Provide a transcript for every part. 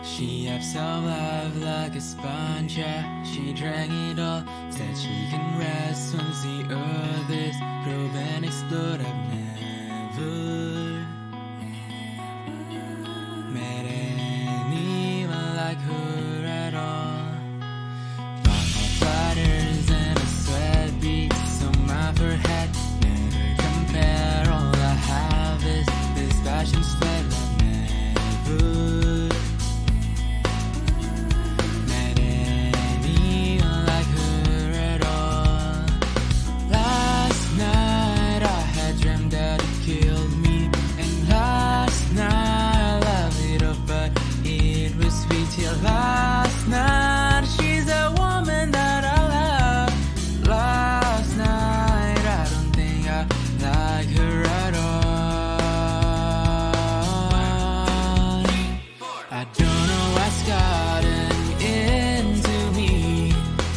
She absorbed life like a sponge, yeah. She drank it all, said she can rest once the earth is probe and explode. I've never met anyone like her at all. Bottle flutters and a sweat beats on my forehead. Never compare, all I have is this passion sweat. I've never last night. She's a woman that I love. Last night, I don't think I like her at all. I don't know what's gotten into me.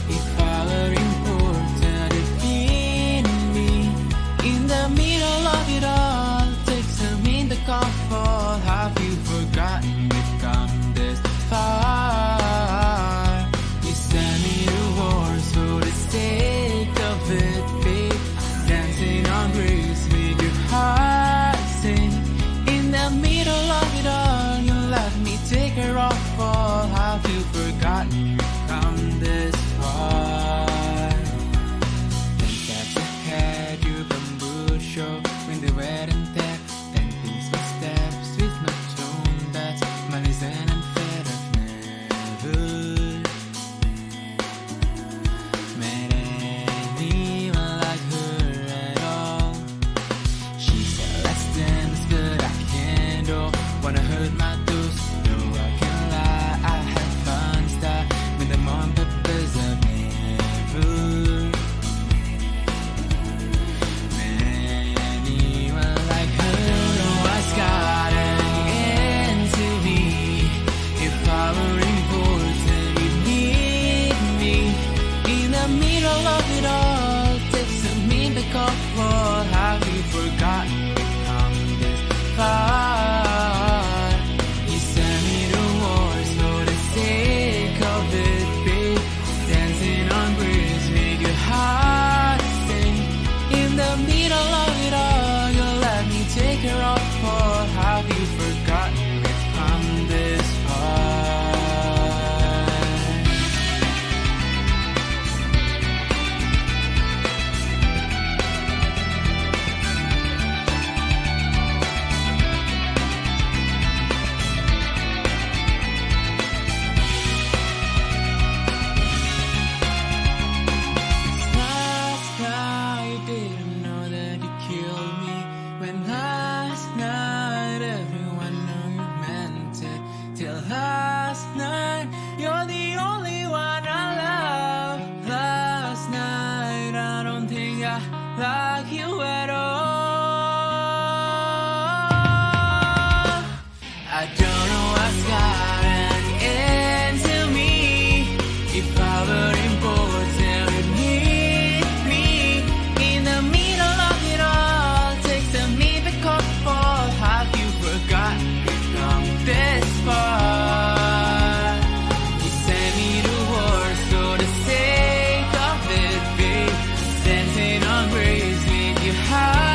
If I were important, it'd be me. In the middle of it all, takes a minute to call for. Have you forgotten we've come this far? You send me to wars for the sake of it, babe. Dancing on grace, make your heart sing. In the middle of it all, you let me take her off all. Have you forgotten we've come this far? 10 steps ahead, you bamboo show. When the wedding tech, 10 peaceful steps with no tone. That's my reason and fed. I've never met anyone like her at all. She said let's dance, but I can't. Oh, wanna hurt my toes? No, I can't lie. I had fun style with them on purpose. I've never met anyone like her. Don't know what's gotten into me. If I were important, you'd need me. In the middle of it all, takes a minute to call for. Have you forgotten we've come this far? You sent me to wars for the sake of it, babe. Dancing on breeze, make your heart sing. In the middle of it all, you let me take her off for. Have you forgotten we've come this far? Last night, didn't know that you killed me. When last night, everyone knew you meant it. Till last night, you're the only one I love. Last night, I don't think I like you at all. I don't know what's gotten into me. If I were important, you'd need me. In the middle of it all, takes a minute to call for. Have you forgotten we've come this far? You sent me to wars for the sake of it, babe. Dancing on grace, make you high.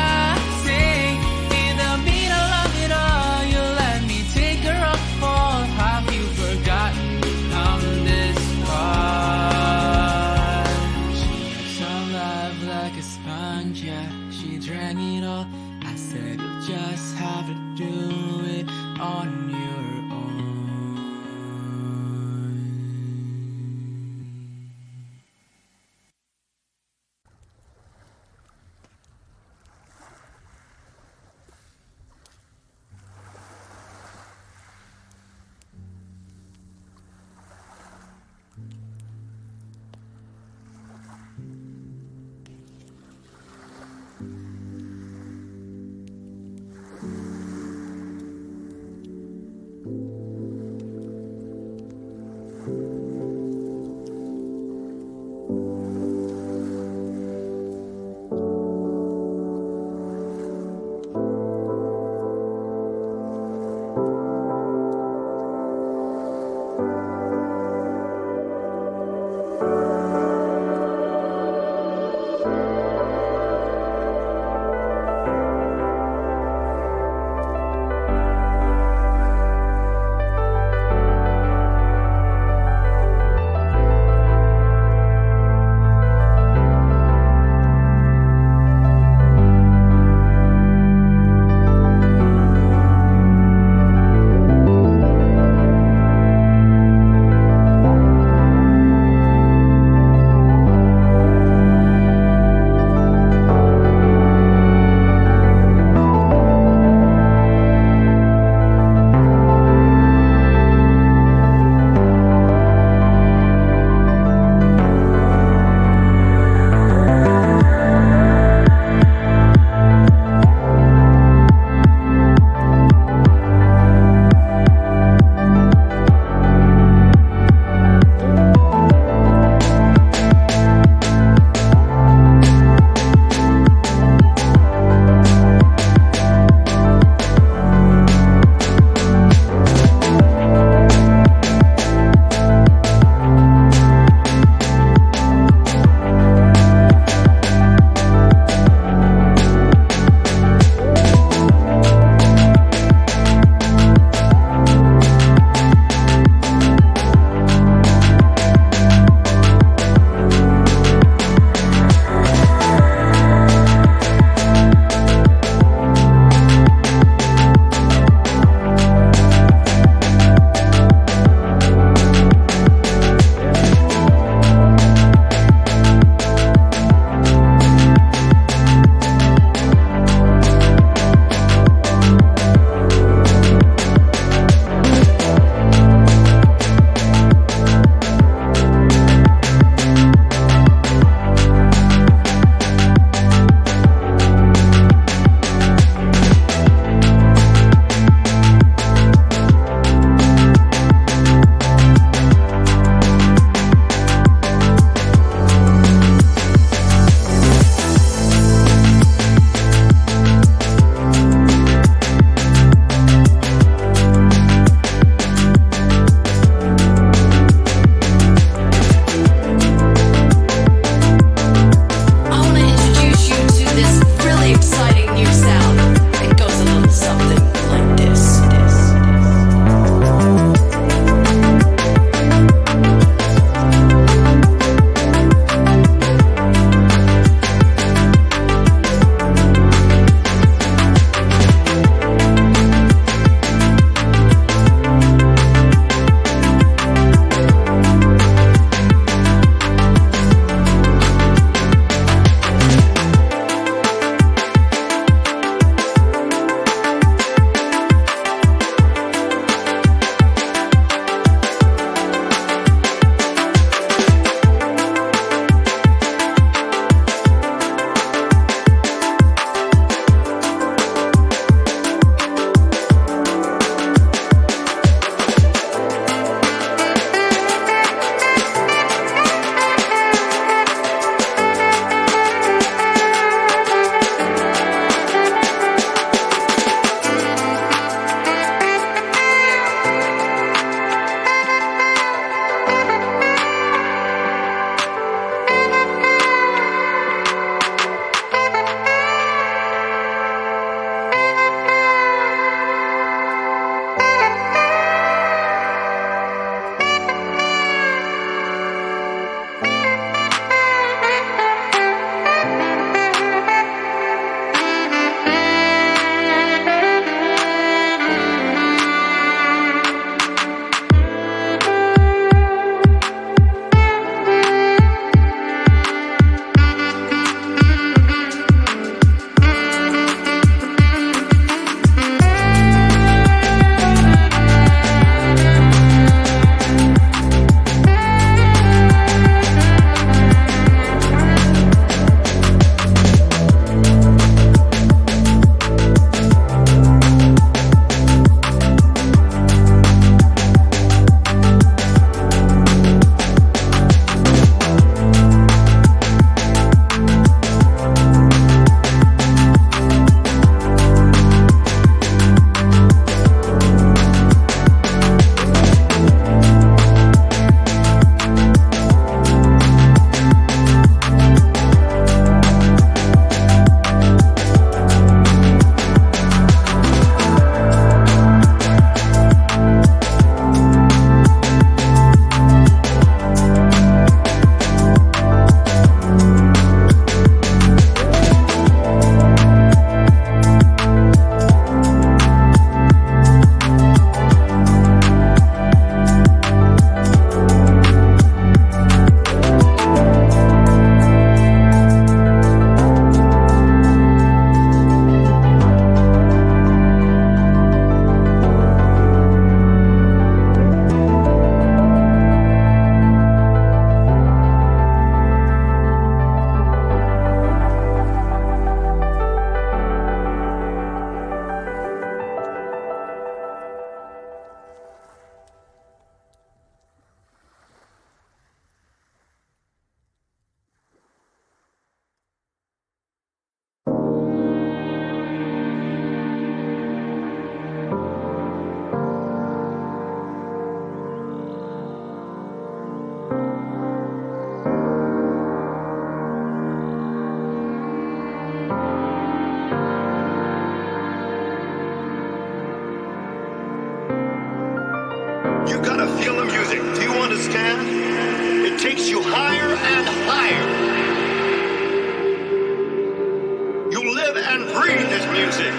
and breathe his music.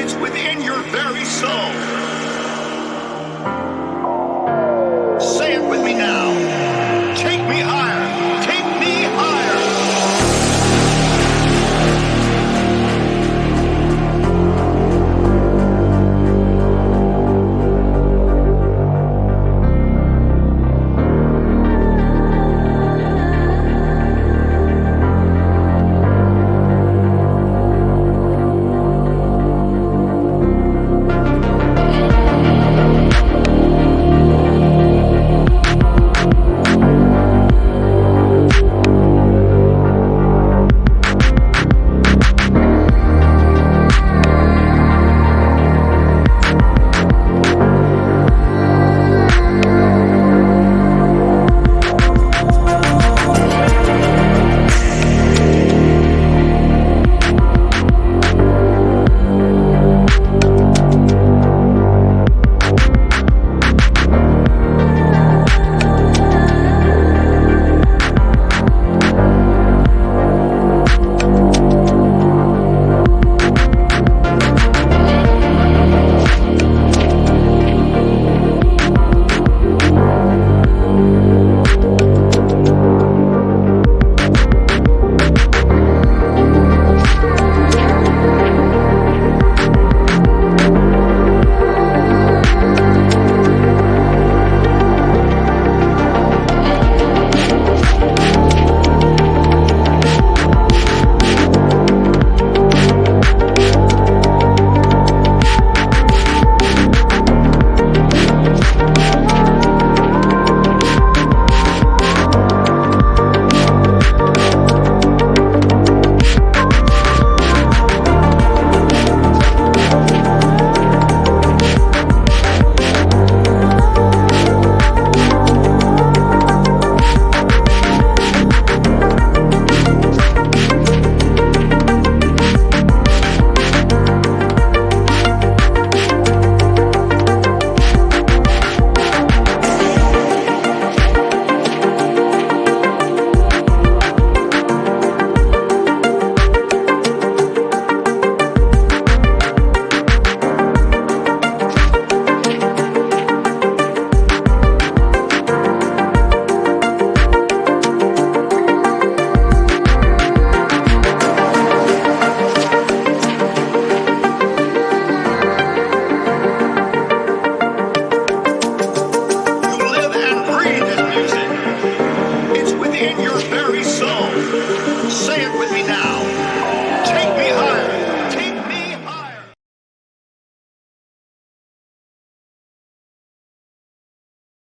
It's within your very soul.